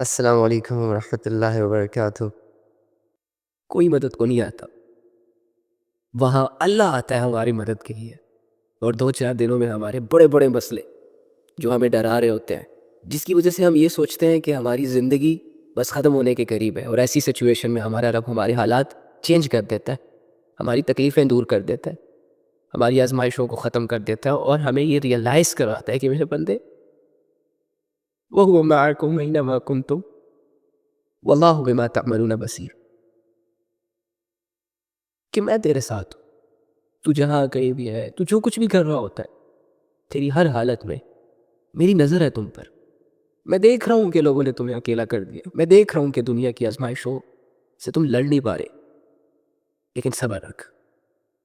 السلام علیکم ورحمۃ اللہ وبرکاتہ۔ کوئی مدد کو نہیں آتا، وہاں اللہ آتا ہے ہماری مدد کے لیے، اور 2-4 دنوں میں ہمارے بڑے بڑے مسئلے جو ہمیں ڈرا رہے ہوتے ہیں، جس کی وجہ سے ہم یہ سوچتے ہیں کہ ہماری زندگی بس ختم ہونے کے قریب ہے، اور ایسی سچویشن میں ہمارا رب ہمارے حالات چینج کر دیتا ہے، ہماری تکلیفیں دور کر دیتا ہے، ہماری آزمائشوں کو ختم کر دیتا ہے، اور ہمیں یہ ریئلائز کرواتا ہے کہ میرے بندے وَهُوَ مَعَكُمْ أَيْنَمَا كُنْتُمْ وَاللَّهُ بِمَا تَعْمَلُونَ بَصِيرٌ، کہ میں تیرے ساتھ ہوں، تو جہاں کہیں بھی ہے، تو جو کچھ بھی کر رہا ہوتا ہے، تیری ہر حالت میں میری نظر ہے تم پر۔ میں دیکھ رہا ہوں کہ لوگوں نے تمہیں اکیلا کر دیا، میں دیکھ رہا ہوں کہ دنیا کی آزمائشوں سے تم لڑ نہیں پا رہے، لیکن صبر رکھ،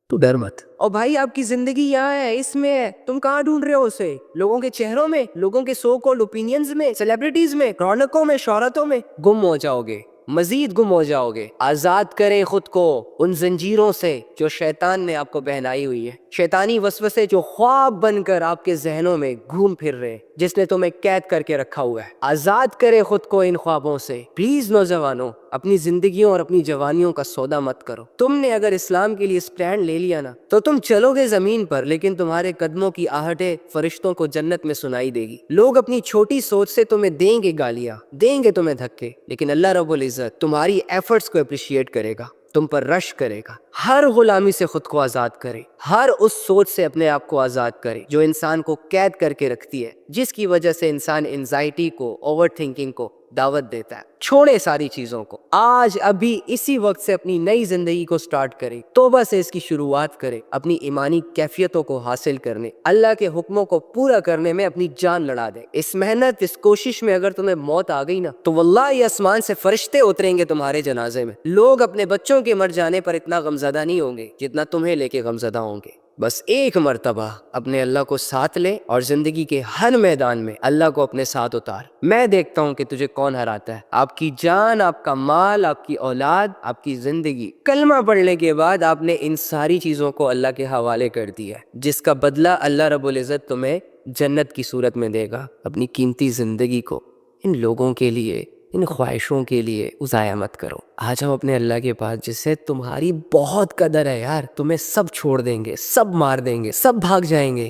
تو ڈر مت۔ اور بھائی آپ کی زندگی یہاں ہے، اس میں ہے، تم کہاں ڈھونڈ رہے ہو اسے؟ لوگوں کے چہروں میں، لوگوں کے سو کالڈ اوپینینز میں، سیلیبریٹیز میں، رونقوں میں، شہرتوں میں گم ہو جاؤ گے، مزید گم ہو جاؤ گے۔ آزاد کریں خود کو ان زنجیروں سے جو شیطان نے آپ کو پہنائی ہوئی ہے، شیطانی وسوسے جو خواب بن کر آپ کے ذہنوں میں گھوم پھر رہے، جس نے تمہیں قید کر کے رکھا ہوا ہے۔ آزاد کریں خود کو ان خوابوں سے۔ پلیز نوجوانوں، اپنی زندگیوں اور اپنی جوانیوں کا سودا مت کرو۔ تم نے اگر اسلام کے لیے اسٹینڈ لے لیا نا، تو تم چلو گے زمین پر، لیکن تمہارے قدموں کی آہٹیں فرشتوں کو جنت میں سنائی دے گی۔ لوگ اپنی چھوٹی سوچ سے تمہیں دیں گے گالیاں، دیں گے تمہیں دھکے، لیکن اللہ رب العزت تمہاری ایفرٹس کو اپریشیٹ کرے گا، تم پر رش کرے گا۔ ہر غلامی سے خود کو آزاد کرے، ہر اس سوچ سے اپنے آپ کو آزاد کرے جو انسان کو قید کر کے رکھتی ہے، جس کی وجہ سے انسان انزائٹی کو، اوور تھنکنگ کو دعوت دیتا ہے۔ چھوڑے ساری چیزوں کو، آج ابھی اسی وقت سے اپنی نئی زندگی کو سٹارٹ کرے، توبہ سے اس کی شروعات کرے، اپنی ایمانی کیفیتوں کو حاصل کرنے، اللہ کے حکموں کو پورا کرنے میں اپنی جان لڑا دے۔ اس محنت، اس کوشش میں اگر تمہیں موت آ گئی نا، تو واللہ یہ آسمان سے فرشتے اتریں گے تمہارے جنازے میں۔ لوگ اپنے بچوں کے مر جانے پر اتنا غمزدہ نہیں ہوں گے جتنا تمہیں لے کے غمزدہ ہوں گے۔ بس ایک مرتبہ اپنے اللہ کو ساتھ لے، اور زندگی کے ہر میدان میں اللہ کو اپنے ساتھ اتار۔ میں دیکھتا ہوں کہ تجھے کون ہراتا ہے، آپ کی جان، آپ کا مال، آپ کی اولاد، آپ کی زندگی۔ کلمہ پڑھنے کے بعد آپ نے ان ساری چیزوں کو اللہ کے حوالے کر دیا ہے، جس کا بدلہ اللہ رب العزت تمہیں جنت کی صورت میں دے گا۔ اپنی قیمتی زندگی کو ان لوگوں کے لیے، ان خواہشوں کے لیے ضائع مت کرو۔ آ جاؤ اپنے اللہ کے پاس جس سے تمہاری بہت قدر ہے یار۔ تمہیں سب چھوڑ دیں گے، سب مار دیں گے، سب بھاگ جائیں گے،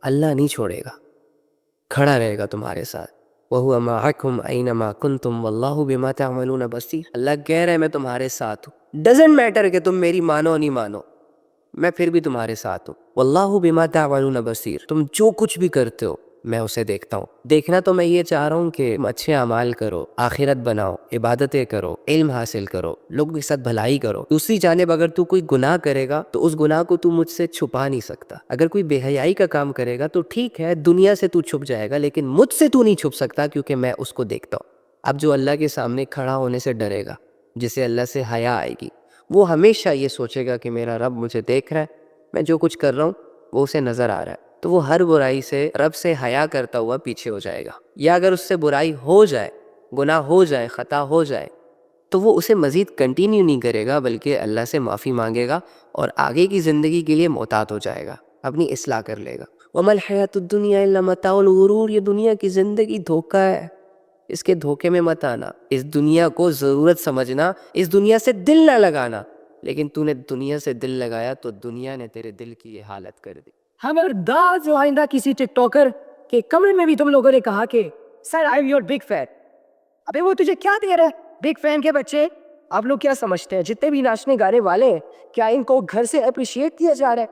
اللہ نہیں چھوڑے گا، کھڑا رہے گا تمہارے ساتھ۔ وَهُوَ مَعَكُمْ أَيْنَمَا كُنْتُمْ وَاللَّهُ بِمَا تَعْمَلُونَ بَصِيرٌ۔ اللہ کہہ رہا ہے میں تمہارے ساتھ ہوں، ڈزنٹ میٹر کہ تم میری مانو نہیں مانو، میں پھر بھی تمہارے ساتھ ہوں۔ وَاللَّهُ بِمَا تَعْمَلُونَ بَصِيرٌ، تم جو کچھ بھی کرتے ہو میں اسے دیکھتا ہوں۔ دیکھنا تو میں یہ چاہ رہا ہوں کہ اچھے اعمال کرو، آخرت بناؤ، عبادتیں کرو، علم حاصل کرو، لوگوں کے ساتھ بھلائی کرو۔ دوسری جانب اگر تو کوئی گناہ کرے گا تو اس گناہ کو تو مجھ سے چھپا نہیں سکتا۔ اگر کوئی بے حیائی کا کام کرے گا تو ٹھیک ہے، دنیا سے تو چھپ جائے گا، لیکن مجھ سے تو نہیں چھپ سکتا، کیونکہ میں اس کو دیکھتا ہوں۔ اب جو اللہ کے سامنے کھڑا ہونے سے ڈرے گا، جسے اللہ سے حیا آئے گی، وہ ہمیشہ یہ سوچے گا کہ میرا رب مجھے دیکھ رہا ہے، میں جو کچھ کر رہا ہوں وہ اسے نظر آ رہا ہے، تو وہ ہر برائی سے رب سے حیا کرتا ہوا پیچھے ہو جائے گا۔ یا اگر اس سے برائی ہو جائے، گناہ ہو جائے، خطا ہو جائے، تو وہ اسے مزید کنٹینیو نہیں کرے گا، بلکہ اللہ سے معافی مانگے گا اور آگے کی زندگی کے لیے محتاط ہو جائے گا، اپنی اصلاح کر لے گا۔ وَمَا الْحَيَاةُ الدُّنْيَا إِلَّا مَتَاعُ الْغُرُورِ، یہ دنیا کی زندگی دھوکہ ہے، اس کے دھوکے میں مت آنا، اس دنیا کو ضرورت سمجھنا، اس دنیا سے دل نہ لگانا، لیکن تو نے دنیا سے دل لگایا تو دنیا نے تیرے دل کی یہ حالت کر دی۔ خبردار جو آئندہ کسی ٹک ٹاکر کے کمرے میں بھی تم لوگوں نے کہا کہ sir I am your big fan, ابے وہ تجھے کیا دے رہا ہے؟ بگ فین کے بچے آپ لوگ کیا سمجھتے ہیں جتنے بھی ناچنے گانے والے ہیں، کیا ان کو گھر سے اپریشیٹ کیا جا رہا ہے؟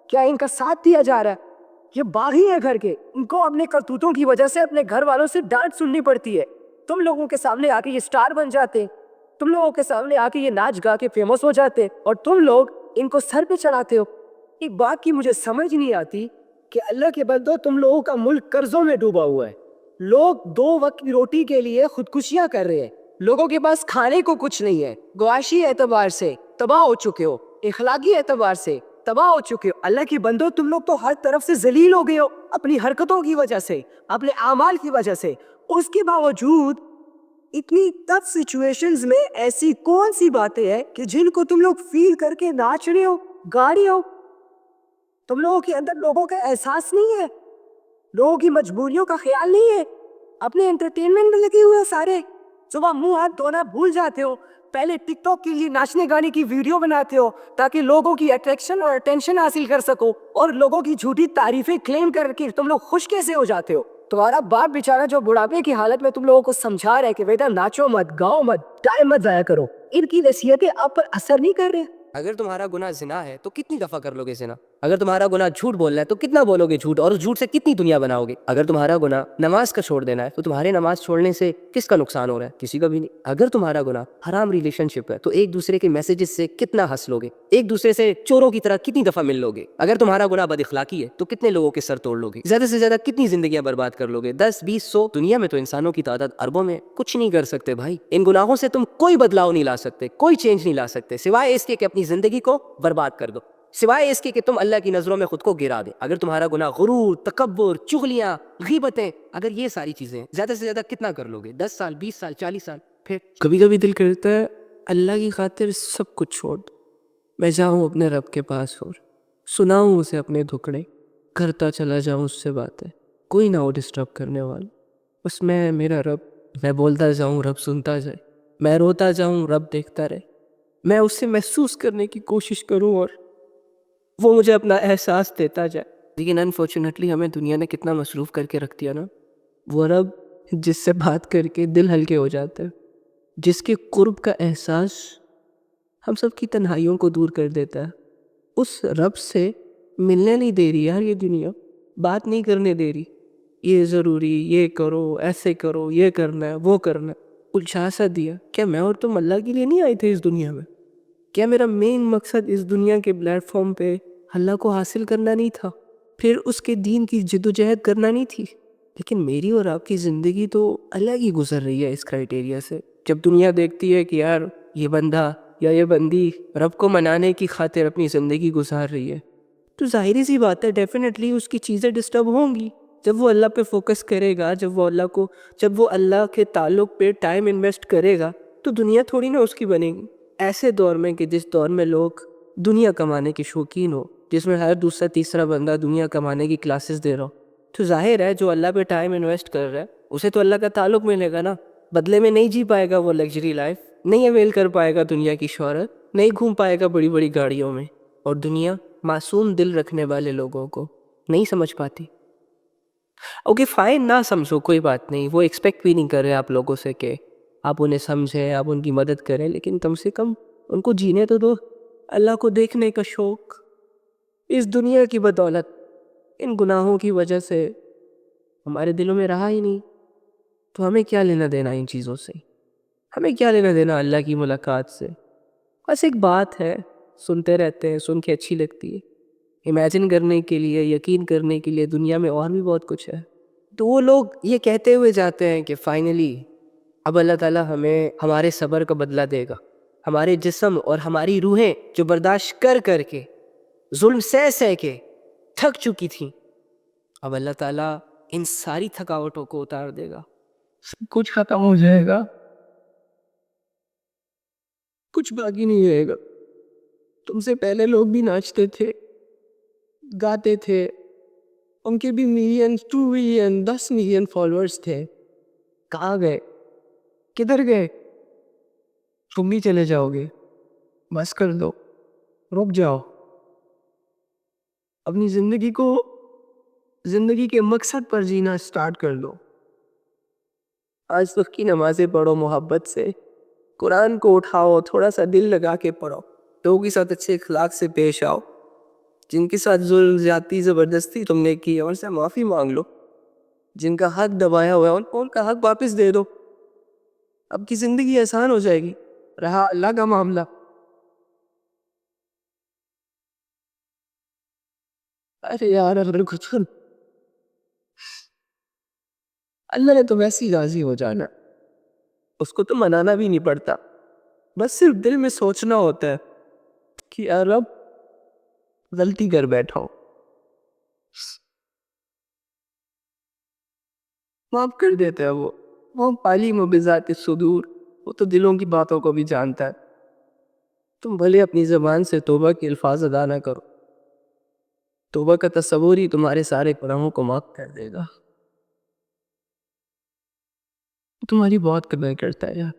کیا ان کا ساتھ دیا جا رہا ہے؟ یہ باغی ہے گھر کے، ان کو اپنے کرتوتوں کی وجہ سے اپنے گھر والوں سے ڈانٹ سننی پڑتی ہے۔ تم لوگوں کے سامنے آ کے یہ سٹار بن جاتے، تم لوگوں کے سامنے آ کے یہ ناچ گا کے فیمس ہو جاتے، اور تم لوگ ان کو سر پہ چڑھاتے ہو۔ ایک بات کی مجھے سمجھ نہیں آتی کہ اللہ کے بندو، تم لوگوں کا ملک قرضوں میں ڈوبا ہوا ہے، لوگ 2 وقت کی روٹی کے لیے خودکشیاں کر رہے ہیں، لوگوں کے پاس کھانے کو کچھ نہیں ہے، معاشی اعتبار سے تباہ ہو چکے ہو، اخلاقی اعتبار سے تباہ ہو چکے ہو۔ اللہ کے بندو، تم لوگ تو ہر طرف سے ذلیل ہو گئے ہو اپنی حرکتوں کی وجہ سے، اپنے اعمال کی وجہ سے۔ اس کے باوجود اتنی ٹف سچویشنز میں ایسی کون سی باتیں ہیں کہ جن کو تم لوگ فیل کر کے ناچ رہے ہو، گا رہے ہو؟ تم لوگوں کے اندر لوگوں کا احساس نہیں ہے، لوگوں کی مجبوریوں کا خیال نہیں ہے، اپنے انٹرٹینمنٹ میں لگے ہوئے سارے۔ صبح منہ ہاتھ دھونا بھول جاتے ہو, پہلے ٹک ٹاک کے لیے ناچنے گانے کی ویڈیو بناتے ہو تاکہ لوگوں کی اٹریکشن اور اٹینشن حاصل کر سکو, اور لوگوں کی جھوٹی تعریفیں کلیم کر کے تم لوگ خوش کیسے ہو جاتے ہو؟ تمہارا باپ بیچارہ جو بڑھاپے کی حالت میں تم لوگوں کو سمجھا رہا ہے کہ بیٹا ناچو مت, گاؤ مت, ٹائم مت ضائع کرو, ان کی نصیحتیں آپ پر اثر نہیں کر رہے؟ اگر تمہارا گناہ زنا ہے تو کتنی دفعہ کر لو گے زنا؟ اگر تمہارا گناہ جھوٹ بولنا ہے تو کتنا بولو گے جھوٹ, اور اس جھوٹ سے کتنی دنیا بناؤ گے؟ اگر تمہارا گناہ نماز کا چھوڑ دینا ہے تو تمہارے نماز چھوڑنے سے کس کا نقصان ہو رہا ہے؟ کسی کا بھی نہیں. اگر تمہارا گناہ حرام ریلیشن شپ ہے تو ایک دوسرے کے میسیجز سے کتنا ہنس لو گے؟ ایک دوسرے سے چوروں کی طرح کتنی دفعہ مل لو گے؟ اگر تمہارا گناہ بد اخلاقی ہے تو کتنے لوگوں کے سر توڑ لو گے؟ زیادہ سے زیادہ کتنی زندگیاں برباد کر لو گے؟ 10 20 100؟ دنیا میں تو انسانوں کی تعداد اربوں میں, کچھ نہیں کر سکتے بھائی. ان گناہوں سے تم کوئی بدلاؤ نہیں لا سکتے, کوئی چینج نہیں لا سکتے, سوائے اس کے کہ اپنی زندگی کو برباد کر دو, سوائے اس کے کہ تم اللہ کی نظروں میں خود کو گرا دے. اگر تمہارا گناہ غرور, تکبر, چغلیاں, غیبتیں, اگر یہ ساری چیزیں ہیں, زیادہ سے زیادہ کتنا کر لو گے؟ 10 سال, 20 سال, 40 سال؟ پھر کبھی کبھی دل کرتا ہے اللہ کی خاطر سب کچھ چھوڑ دو, میں جاؤں اپنے رب کے پاس اور سناؤں اسے اپنے دکھڑے, کرتا چلا جاؤں اس سے باتیں, کوئی نہ ہو ڈسٹرب کرنے والا, بس میں میرا رب, میں بولتا جاؤں رب سنتا جائے, میں روتا جاؤں رب دیکھتا رہے, میں اسے محسوس کرنے کی کوشش کروں اور وہ مجھے اپنا احساس دیتا جائے. لیکن انفارچونیٹلی ہمیں دنیا نے کتنا مصروف کر کے رکھ دیا نا. وہ رب جس سے بات کر کے دل ہلکے ہو جاتے ہیں, جس کے قرب کا احساس ہم سب کی تنہائیوں کو دور کر دیتا ہے, اس رب سے ملنے نہیں دے رہی یار یہ دنیا, بات نہیں کرنے دے رہی. یہ ضروری, یہ کرو, ایسے کرو, یہ کرنا ہے, وہ کرنا ہے, الجھا سا دیا. کیا میں اور تم اللہ کے لیے نہیں آئے تھے اس دنیا میں؟ کیا میرا مین مقصد اس دنیا کے پلیٹ فارم پہ اللہ کو حاصل کرنا نہیں تھا, پھر اس کے دین کی جد و جہد کرنا نہیں تھی؟ لیکن میری اور آپ کی زندگی تو الگ ہی گزر رہی ہے اس کرائٹیریا سے. جب دنیا دیکھتی ہے کہ یار یہ بندہ یا یہ بندی رب کو منانے کی خاطر اپنی زندگی گزار رہی ہے, تو ظاہری سی بات ہے ڈیفینیٹلی اس کی چیزیں ڈسٹرب ہوں گی. جب وہ اللہ پہ فوکس کرے گا, جب وہ اللہ کے تعلق پہ ٹائم انویسٹ کرے گا, تو دنیا تھوڑی نہ اس کی بنے گی. ایسے دور میں کہ جس دور میں لوگ دنیا کمانے کے شوقین ہو, جس میں ہر دوسرا تیسرا بندہ دنیا کمانے کی کلاسز دے رہا ہو, تو ظاہر ہے جو اللہ پہ ٹائم انویسٹ کر رہا ہے اسے تو اللہ کا تعلق ملے گا نا. بدلے میں نہیں جی پائے گا وہ لگژری لائف, نہیں اویل کر پائے گا دنیا کی شہرت, نہیں گھوم پائے گا بڑی بڑی گاڑیوں میں, اور دنیا معصوم دل رکھنے والے لوگوں کو نہیں سمجھ پاتی. اوکے فائن, نہ سمجھو کوئی بات نہیں, وہ ایکسپیکٹ بھی نہیں کر رہے آپ لوگوں سے کہ آپ انہیں سمجھیں, آپ ان کی مدد کریں, لیکن کم سے کم ان کو جینے تو دو. اللہ کو دیکھنے کا شوق اس دنیا کی بدولت ان گناہوں کی وجہ سے ہمارے دلوں میں رہا ہی نہیں. تو ہمیں کیا لینا دینا ان چیزوں سے؟ ہمیں کیا لینا دینا اللہ کی ملاقات سے؟ بس ایک بات ہے, سنتے رہتے ہیں, سن کے اچھی لگتی ہے, امیجن کرنے کے لیے, یقین کرنے کے لیے دنیا میں اور بھی بہت کچھ ہے. تو وہ لوگ یہ کہتے ہوئے جاتے ہیں کہ فائنلی اب اللہ تعالیٰ ہمیں ہمارے صبر کا بدلہ دے گا. ہمارے جسم اور ہماری روحیں جو برداشت کر کر کے, ظلم سہ کے تھک چکی تھیں, اب اللہ تعالیٰ ان ساری تھکاوٹوں کو اتار دے گا, سب کچھ ختم ہو جائے گا, کچھ باقی نہیں رہے گا. تم سے پہلے لوگ بھی ناچتے تھے, گاتے تھے, ان کے بھی ملین, 2 ملین, 10 ملین فالوورز تھے. کہاں گئے؟ کدھر گئے؟ تم بھی چلے جاؤ گے؟ بس کر دو, رک جاؤ. اپنی زندگی کے مقصد پر جینا سٹارٹ کر دو. آج تک کی نمازیں پڑھو محبت سے, قرآن کو اٹھاؤ, تھوڑا سا دل لگا کے پڑھو, لوگوں کے ساتھ اچھے اخلاق سے پیش آؤ. جن کے ساتھ ظلم زیادتی زبردستی تم نے کی ہے ان سے معافی مانگ لو. جن کا حق دبایا ہوا ہے ان کا حق واپس دے دو. اب کی زندگی آسان ہو جائے گی. رہا اللہ کا معاملہ, ارے یار اللہ نے تو ویسے ہی راضی ہو جانا, اس کو تو منانا بھی نہیں پڑتا, بس صرف دل میں سوچنا ہوتا ہے کہ یار اب غلطی کر بیٹھا ہوں, معاف کر دیتا ہے وہ عالم و بذات الصدور, وہ تو دلوں کی باتوں کو بھی جانتا ہے. تم بھلے اپنی زبان سے توبہ کے الفاظ ادا نہ کرو, توبہ کا تصور ہی تمہارے سارے گناہوں کو معاف کر دے گا. وہ تمہاری بہت قدر کرتا ہے یار،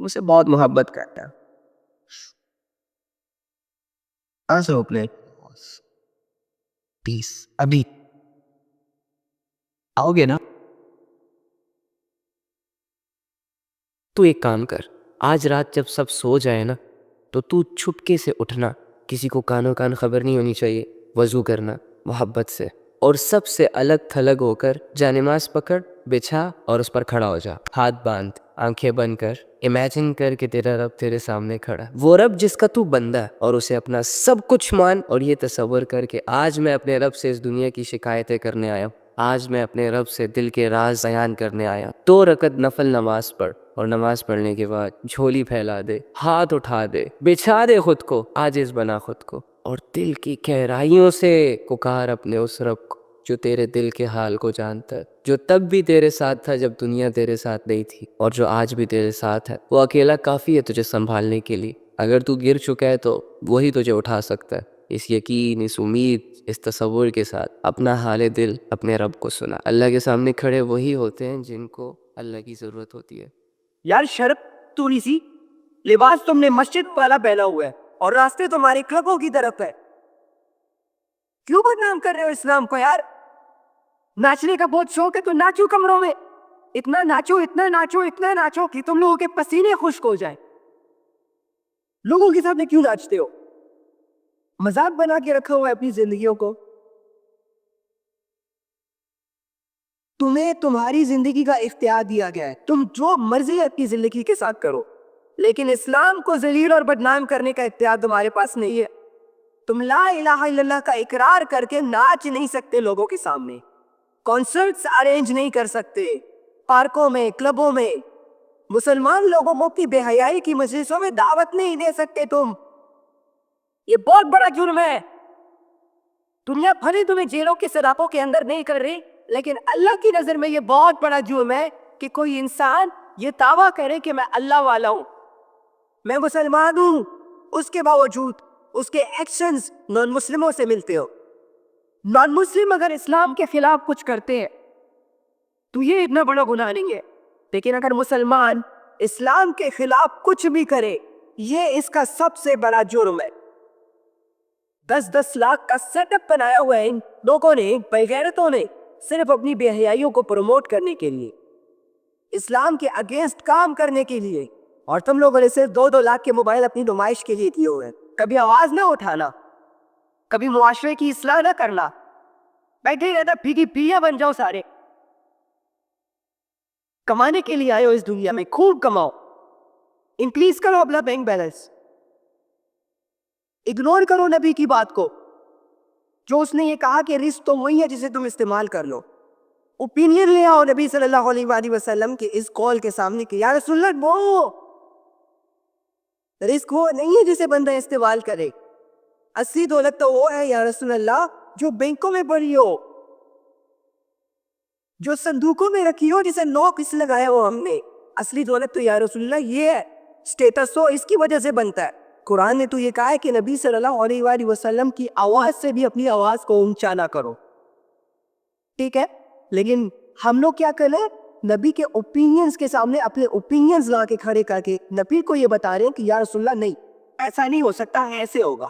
تم سے بہت محبت کرتا ہے. آنسو اپنے پیس ابھی آؤ گے نا؟ تو ایک کام کر، آج رات جب سب سو جائے نا تو چھپکے سے اٹھنا، کسی کو کانوں کان خبر نہیں ہونی چاہیے، وضو کرنا محبت سے، اور سب سے الگ تھلگ ہو کر جانماز پکڑ، بچھا اور اس پر کھڑا ہو جا، ہاتھ باندھ، آنکھیں بند کر، امیجن کر کہ تیرا رب تیرے سامنے کھڑا ہے، وہ رب جس کا تو بندہ ہے، اور اسے اپنا سب کچھ مان، اور یہ تصور کر کہ آج میں اپنے رب سے اس دنیا کی شکایتیں کرنے آیا ہوں، آج میں اپنے رب سے دل کے راز بیان کرنے آیا. 2 رکعت نفل نماز پڑھ، اور نماز پڑھنے کے بعد جھولی پھیلا دے، ہاتھ اٹھا دے، بچھا دے خود کو، عاجز بنا خود کو، اور دل کی گہرائیوں سے پکار اپنے اس رب کو جو تیرے دل کے حال کو جانتا ہے، جو تب بھی تیرے ساتھ تھا جب دنیا تیرے ساتھ نہیں تھی، اور جو آج بھی تیرے ساتھ ہے. وہ اکیلا کافی ہے تجھے سنبھالنے کے لیے. اگر تو گر چکا ہے تو وہی تجھے اٹھا سکتا ہے. اس یقین، اس امید، اس تصور کے ساتھ اپنا حال دل اپنے رب کو سنا. اللہ کے سامنے کھڑے وہی ہوتے ہیں جن کو اللہ کی ضرورت ہوتی ہے. یار شرم تھوڑی سی، لباس تم نے مسجد والا پہنا ہوا ہے اور راستے تمہارے کلبوں کی طرف ہے. کیوں بدنام کر رہے ہو اسلام کو یار؟ ناچنے کا بہت شوق ہے تو ناچو کمروں میں، اتنا ناچو اتنا ناچو اتنا ناچو کہ تم لوگوں کے پسینے خشک ہو جائیں. لوگوں کے سامنے کیوں ناچتے ہو؟ مذاق بنا کے رکھا ہوا ہے اپنی زندگیوں کو. تمہیں تمہاری زندگی کا اختیار دیا گیا ہے، تم جو مرضی اپنی زندگی کے ساتھ کرو، لیکن اسلام کو ذلیل اور بدنام کرنے کا اختیار تمہارے پاس نہیں ہے. تم لا الہ الا اللہ کا اقرار کر کے ناچ نہیں سکتے لوگوں کے سامنے، کانسرٹس ارینج نہیں کر سکتے پارکوں میں، کلبوں میں، مسلمان لوگوں کی بے حیائی کی مجلسوں میں دعوت نہیں دے سکتے تم. یہ بہت بڑا جرم ہے. دنیا بھلے تمہیں جیلوں کے سراپوں کے اندر نہیں کر رہی، لیکن اللہ کی نظر میں یہ بہت بڑا جرم ہے کہ کوئی انسان یہ دعویٰ کرے کہ میں اللہ والا ہوں، میں مسلمان ہوں، اس کے باوجود اس کے ایکشنز نان مسلموں سے ملتے ہو. نان مسلم اگر اسلام کے خلاف کچھ کرتے ہیں تو یہ اتنا بڑا گناہ نہیں ہے، لیکن اگر مسلمان اسلام کے خلاف کچھ بھی کرے یہ اس کا سب سے بڑا جرم ہے. 10 لاکھ کا سیٹ اپ بنایا ہوا ہے ان لوگوں نے، بےغیرتوں نے، صرف اپنی بے حیائیوں کو پروموٹ کرنے کے لیے، اسلام کے اگینسٹ کام کرنے کے لیے. اور تم لوگوں نے صرف 2 لاکھ کے موبائل اپنی نمائش کے لیے دیے ہوئے ہیں. کبھی آواز نہ اٹھانا، کبھی معاشرے کی اصلاح نہ کرنا، بیٹھے رہنا بھیگی پیا بن جاؤ. سارے کمانے کے لیے آئے ہو اس دنیا میں، خوب کماؤ، انکریز کرو اپنا بینک بیلنس. اگنور کرو نبی کی بات کو جو اس نے یہ کہا کہ رزق تو وہی ہے جسے تم استعمال کر لو. اوپینین لے آؤ نبی صلی اللہ علیہ وآلہ وسلم کے اس قول کے سامنے کہ یا رسول اللہ وہ رزق وہ نہیں ہے جسے بندہ استعمال کرے، اصلی دولت تو وہ ہے یا رسول اللہ جو بینکوں میں پڑی ہو، جو صندوقوں میں رکھی ہو، جسے نوک اس لگایا ہو ہم نے. اصلی دولت تو یا رسول اللہ یہ ہے، سٹیٹس ہو اس کی وجہ سے بنتا ہے. قرآن نے تو یہ کہا ہے کہ نبی صلی اللہ علیہ وآلہ وسلم کی آواز سے بھی اپنی آواز کو اونچا نہ کرو، ٹھیک ہے؟ لیکن ہم لوگ کیا کریں؟ نبی کے اوپینینز کے سامنے اپنے اوپینینز لا کے کھڑے کر کے نبی کو یہ بتا رہے ہیں کہ یا رسول اللہ نہیں، ایسا نہیں ہو سکتا، ایسے ہوگا.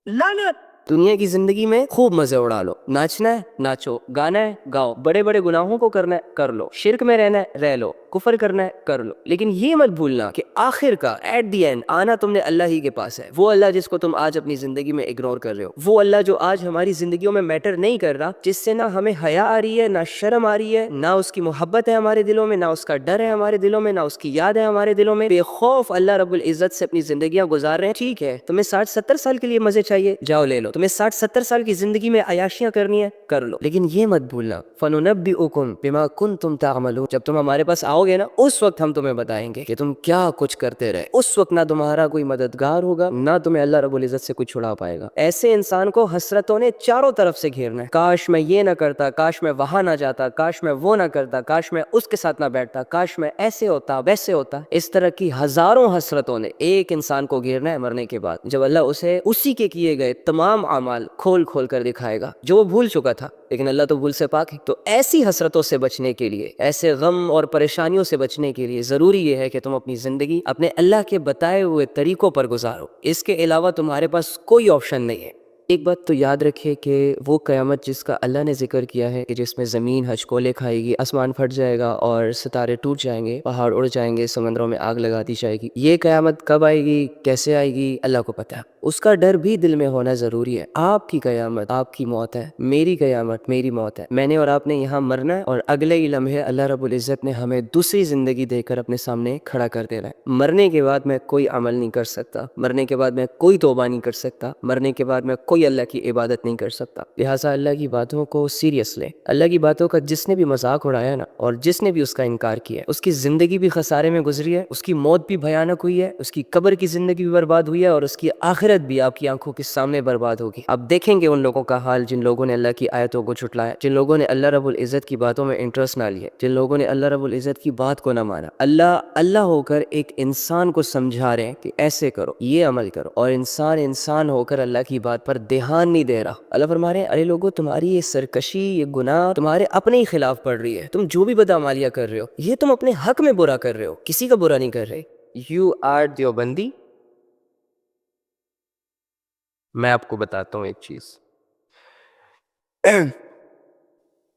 لعنت. دنیا کی زندگی میں خوب مزے اڑا لو، ناچنا ہے ناچو، گانا ہے گاؤ، بڑے بڑے گناہوں کو کرنا ہے کر لو، شرک میں رہنا ہے رہ لو، کفر کرنا ہے کر لو، لیکن یہ مت بھولنا کہ آخر کا ایٹ دی اینڈ آنا تم نے اللہ ہی کے پاس ہے. وہ اللہ جس کو تم آج اپنی زندگی میں اگنور کر رہے ہو، وہ اللہ جو آج ہماری زندگیوں میں میٹر نہیں کر رہا، جس سے نہ ہمیں حیا آ رہی ہے، نہ شرم آ رہی ہے، نہ اس کی محبت ہے ہمارے دلوں میں، نہ اس کا ڈر ہے ہمارے دلوں میں، نہ اس کی یاد ہے ہمارے دلوں میں. بے خوف اللہ رب العزت سے اپنی زندگیاں گزار رہے ہیں. ٹھیک ہے، تمہیں 60-70 سال کے لیے مزے چاہیے، جاؤ لے لو. تمہیں 60-70 سال کی زندگی میں عیاشیاں کرنی ہے کر لو، لیکن یہ مت بھولنا فَنُنَبِّئُكُم بِمَا كُنتُمْ تَعْمَلُونَ. جب تم ہمارے پاس آؤ گے نا، اس وقت ہم تمہیں بتائیں گے کہ تم کیا کچھ کرتے رہے. اس وقت نہ تمہارا کوئی مددگار ہوگا، نہ تمہیں اللہ رب العزت سے کوئی چھڑا پائے گا. ایسے انسان کو حسرتوں نے چاروں طرف سے گھیرنا ہے. کاش میں یہ نہ کرتا، کاش میں وہاں نہ جاتا، کاش میں وہ نہ کرتا، کاش میں اس کے ساتھ نہ بیٹھتا، کاش میں ایسے ہوتا ویسے ہوتا. اس طرح کی ہزاروں حسرتوں نے ایک انسان کو گھیرنا ہے مرنے کے بعد، جب اللہ اسے اسی کے کیے گئے تمام تمام اعمال کھول کھول کر دکھائے گا جو وہ بھول چکا تھا، لیکن اللہ تو بھول سے پاک ہے۔ تو ایسی حسرتوں سے بچنے کے لیے، ایسے غم اور پریشانیوں سے بچنے کے لیے ضروری یہ ہے کہ تم اپنی زندگی اپنے اللہ کے بتائے ہوئے طریقوں پر گزارو، اس کے علاوہ تمہارے پاس کوئی آپشن نہیں ہے۔ ایک بات تو یاد رکھے کہ وہ قیامت جس کا اللہ نے ذکر کیا ہے کہ جس میں زمین ہچکولے کھائے گی، آسمان پھٹ جائے گا اور ستارے ٹوٹ جائیں گے، پہاڑ اڑ جائیں گے، سمندروں میں آگ لگا دی جائے گی، یہ قیامت کب آئے گی، کیسے آئے گی، اللہ کو پتہ ہے۔ اس کا ڈر بھی دل میں ہونا ضروری ہے۔ آپ کی قیامت آپ کی موت ہے، میری قیامت میری موت ہے۔ میں نے اور آپ نے یہاں مرنا ہے اور اگلے ہی لمحے اللہ رب العزت نے ہمیں دوسری زندگی دے کر اپنے سامنے کھڑا کر دینا ہے۔ مرنے کے بعد میں کوئی عمل نہیں کر سکتا، مرنے کے بعد میں کوئی توبہ نہیں کر سکتا، مرنے کے بعد میں کوئی اللہ کی عبادت نہیں کر سکتا۔ لہٰذا اللہ کی باتوں کو سیریس لیں۔ اللہ کی باتوں کا جس نے بھی مذاق اڑایا نا اور جس نے بھی اس کا انکار کیا ہے، اس کی زندگی بھی خسارے میں گزری ہے، اس کی موت بھی بھیانک ہوئی ہے، اس کی قبر کی زندگی بھی برباد ہوئی ہے اور اس کی آخرت بھی آپ کی آنکھوں کے سامنے برباد ہوگی۔ اب دیکھیں گے ان لوگوں کا حال جن لوگوں نے اللہ کی آیتوں کو جھٹلایا، جن لوگوں نے اللہ رب العزت کی باتوں میں انٹرسٹ نہ لیے، جن لوگوں نے اللہ رب العزت کی بات کو نہ مانا۔ اللہ اللہ ہو کر ایک انسان کو سمجھا رہے ہیں کہ ایسے کرو، یہ عمل کرو، اور انسان ہو کر اللہ کی بات پر دھیان نہیں دے رہا۔ اللہ فرما رہے ہیں ارے لوگو، تمہاری یہ سرکشی، یہ گناہ تمہارے اپنے ہی خلاف پڑ رہی ہے۔ تم جو بھی بدعمالیاں کر رہے ہو، یہ تم اپنے حق میں برا کر رہے ہو، کسی کا برا نہیں کر رہے۔ You are Deobandi. میں آپ کو بتاتا ہوں ایک چیز۔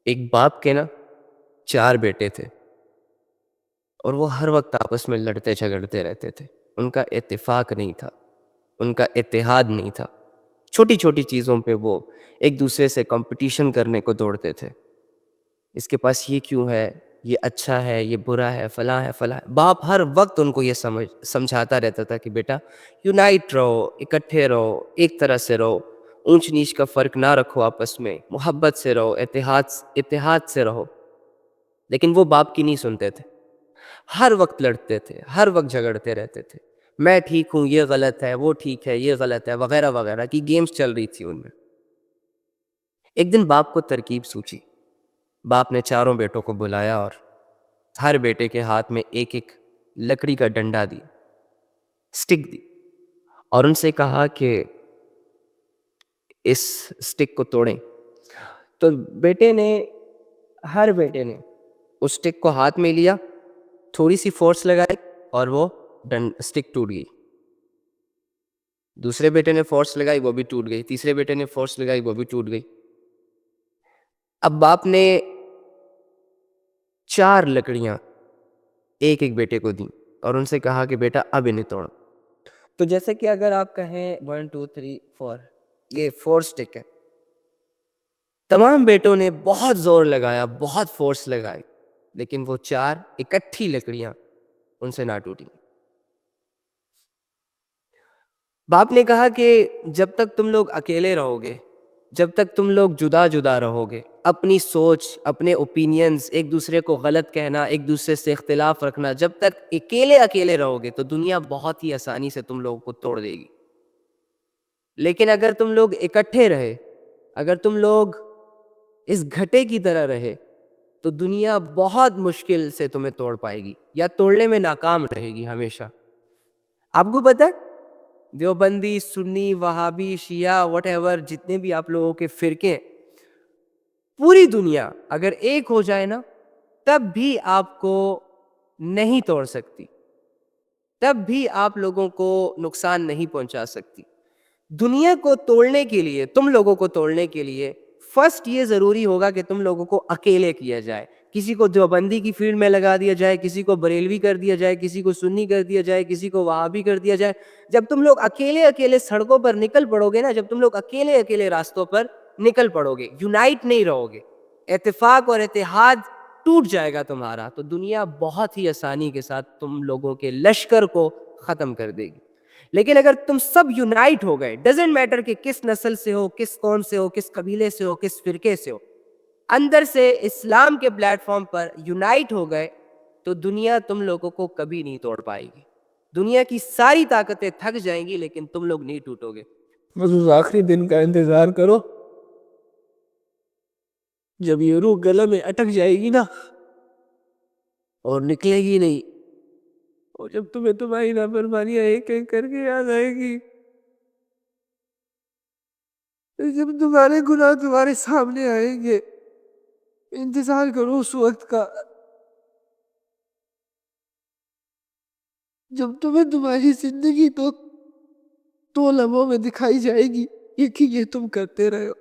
ایک باپ کے نا 4 بیٹے تھے اور وہ ہر وقت آپس میں لڑتے جھگڑتے رہتے تھے۔ ان کا اتفاق نہیں تھا، ان کا اتحاد نہیں تھا۔ چھوٹی چھوٹی چیزوں پہ وہ ایک دوسرے سے کمپٹیشن کرنے کو دوڑتے تھے۔ اس کے پاس یہ کیوں ہے، یہ اچھا ہے، یہ برا ہے، فلاں ہے فلاں ہے۔ باپ ہر وقت ان کو یہ سمجھاتا رہتا تھا کہ بیٹا یونائٹ رہو، اکٹھے رہو، ایک طرح سے رہو، اونچ نیچ کا فرق نہ رکھو، آپس میں محبت سے رہو، اتحاد سے رہو۔ لیکن وہ باپ کی نہیں سنتے تھے، ہر وقت لڑتے تھے، ہر وقت جھگڑتے رہتے تھے۔ میں ٹھیک ہوں، یہ غلط ہے، وہ ٹھیک ہے، یہ غلط ہے، وغیرہ وغیرہ کی گیمز چل رہی تھی ان میں۔ ایک دن باپ کو ترکیب سوچی۔ باپ نے 4 بیٹوں کو بلایا اور ہر بیٹے کے ہاتھ میں ایک ایک لکڑی کا ڈنڈا دی، سٹک دی، اور ان سے کہا کہ اس سٹک کو توڑیں۔ تو ہر بیٹے نے اس سٹک کو ہاتھ میں لیا، تھوڑی سی فورس لگائی اور وہ سٹک ٹوٹ گئی۔ دوسرے بیٹے نے فورس لگائی، وہ بھی ٹوٹ گئی۔ تیسرے بیٹے نے فورس لگائی، وہ بھی ٹوٹ گئی۔ اب باپ نے 4 لکڑیاں ایک ایک بیٹے کو دیں اور ان سے کہا کہ بیٹا اب انہیں توڑ۔ تو جیسے کہ اگر آپ کہیں 1 2 3 4، یہ 4 سٹک ہے۔ تمام بیٹوں نے بہت زور لگایا، بہت فورس لگائی، لیکن وہ 4 اکٹھی لکڑیاں ان سے نہ ٹوٹی۔ باپ نے کہا کہ جب تک تم لوگ اکیلے رہو گے، جب تک تم لوگ جدا جدا رہو گے، اپنی سوچ، اپنے اوپینینز، ایک دوسرے کو غلط کہنا، ایک دوسرے سے اختلاف رکھنا، جب تک اکیلے رہو گے تو دنیا بہت ہی آسانی سے تم لوگوں کو توڑ دے گی۔ لیکن اگر تم لوگ اکٹھے رہے، اگر تم لوگ اس گھٹے کی طرح رہے، تو دنیا بہت مشکل سے تمہیں توڑ پائے گی یا توڑنے میں ناکام رہے گی ہمیشہ۔ آپ کو پتہ ہے دیوبندی، سنی، وہابی، شیعہ، وٹ ایور، جتنے بھی آپ لوگوں کے فرقے ہیں، پوری دنیا اگر ایک ہو جائے نا، تب بھی آپ کو نہیں توڑ سکتی، تب بھی آپ لوگوں کو نقصان نہیں پہنچا سکتی۔ دنیا کو توڑنے کے لیے، تم لوگوں کو توڑنے کے لیے فرسٹ یہ ضروری ہوگا کہ تم لوگوں کو اکیلے کیا جائے۔ کسی کو دیوبندی کی فیلڈ میں لگا دیا جائے، کسی کو بریلوی کر دیا جائے، کسی کو سنی کر دیا جائے، کسی کو وہابی کر دیا جائے۔ جب تم لوگ اکیلے سڑکوں پر نکل پڑو گے نا، جب تم لوگ اکیلے راستوں پر نکل پڑو گے، یونائٹ نہیں رہو گے، اتفاق اور اتحاد ٹوٹ جائے گا تمہارا، تو دنیا بہت ہی آسانی کے ساتھ تم لوگوں کے لشکر کو ختم کر دے گی۔ لیکن اگر تم سب یونائٹ ہو گئے، ڈزنٹ میٹر کہ کس نسل سے ہو، کس قوم سے ہو، کس قبیلے سے ہو، کس فرقے سے ہو، اندر سے اسلام کے پلیٹ فارم پر یونائٹ ہو گئے، تو دنیا تم لوگوں کو کبھی نہیں توڑ پائے گی۔ دنیا کی ساری طاقتیں تھک جائیں گی لیکن تم لوگ نہیں ٹوٹو گے۔ بس اس آخری دن کا انتظار کرو جب یہ روح گلے میں اٹک جائے گی نا اور نکلے گی نہیں، اور جب تمہیں تمہاری نافرمانیاں ایک ایک کر کے یاد آئے گی جب تمہارے گناہ تمہارے سامنے آئیں گے انتظار کرو اس وقت کا جب تمہیں تمہاری زندگی دو لمحوں میں دکھائی جائے گی یہ تم کرتے رہے ہو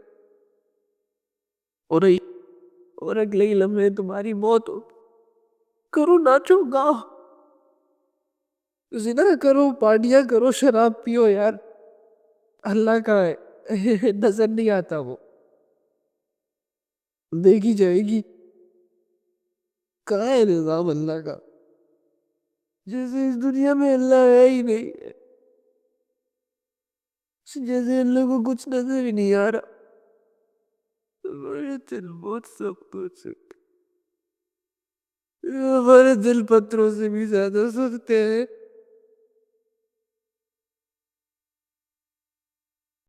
اور اگلے ہی لمحے تمہاری موت ہو. کرو ناچو گاؤ زنا کرو پارٹیاں کرو شراب پیو یار اللہ کا ہے نظر نہیں آتا وہ دیکھی جائے گی. کہاں ہے نظام اللہ کا جیسے اس دنیا میں اللہ ہے ہی نہیں جیسے اللہ کو کچھ نظر ہی نہیں آ رہا. ہمارے دل بہت سخت ہو چکے ہمارے دل پتھروں سے بھی زیادہ سخت ہیں.